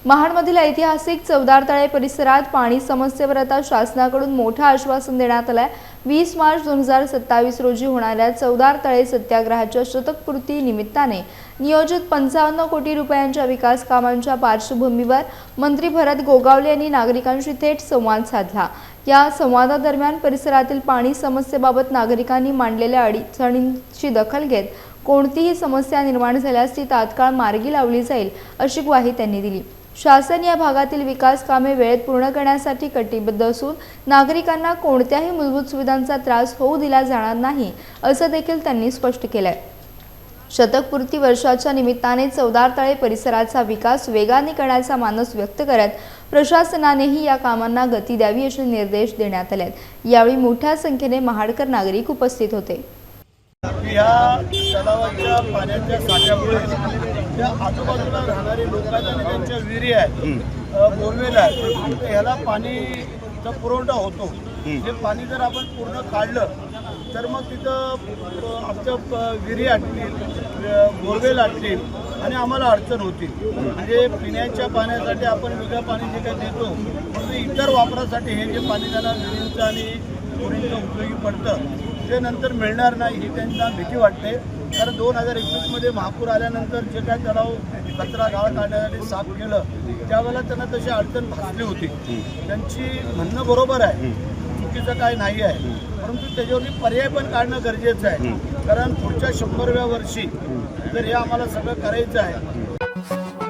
महाडमधील ऐतिहासिक चवदार तळे परिसरात पाणी समस्येवर आता शासनाकडून मोठं आश्वासन देण्यात आलंय। 20 मार्च 2027 रोजी होणाऱ्या चवदार तळे सत्याग्रहाच्या शतकपूर्ती निमित्ताने नियोजित 55 कोटी रुपयांच्या विकास कामांच्या पार्श्वभूमीवर मंत्री भरत गोगावले यांनी नागरिकांशी थेट संवाद साधला। या संवादादरम्यान परिसरातील पाणी समस्येबाबत नागरिकांनी मांडलेल्या अडचणींची दखल घेत कोणतीही समस्या निर्माण झाल्यास ती तात्काळ मार्गी लावली जाईल अशी ग्वाही त्यांनी दिली। शासन या भागातील विकास कामे वेळेत पूर्ण करण्यासाठी कटिबद्ध असून नागरिकांना कोणत्याही मूलभूत सुविधांचा त्रास होऊ दिला जाणार नाही असं देखील त्यांनी स्पष्ट केलंय। शतकपूर्ती वर्षाच्या निमित्ताने चवदार तळे परिसराचा विकास वेगाने करण्याचा मानस व्यक्त करत प्रशासनानेही या कामांना गती द्यावी असे निर्देश देण्यात आले। यावेळी मोठ्या संख्येने महाडकर नागरिक उपस्थित होते। या तलावाच्या पाण्याच्या साठ्यामुळे त्या आजूबाजूला राहणारे लोक आहेत आणि त्यांच्या विहिरी आहेत, बोरवेल आहेत, ह्याला पाणीचा पुरवठा होतो। हे पाणी जर आपण पूर्ण काढलं तर मग तिथं आमच्या विहिरी आटतील, बोरवेल आटतील आणि आम्हाला अडचण होतील। म्हणजे पिण्याच्या पाण्यासाठी आपण वेगळं पाणी जे काही देतो परंतु इतर वापरासाठी हे जे पाणी त्यांना विहिरींचं आणि बोरींचं उपयोगी पडतं ते नंतर मिळणार नाही ही त्यांना भीती वाटते। कारण 2021 महापूर आल्यानंतर जे काय तलाव कचरा गाळ काढण्यासाठी साफ केलं त्यावेळेला त्यांना तशी अडचण भासली होती। त्यांची म्हणणं बरोबर आहे, चुकीचं काय नाही आहे, परंतु त्याच्यावरती पर्याय पण काढणं गरजेचं आहे। कारण पुढच्या 100व्या वर्षी जर हे आम्हाला सगळं करायचं आहे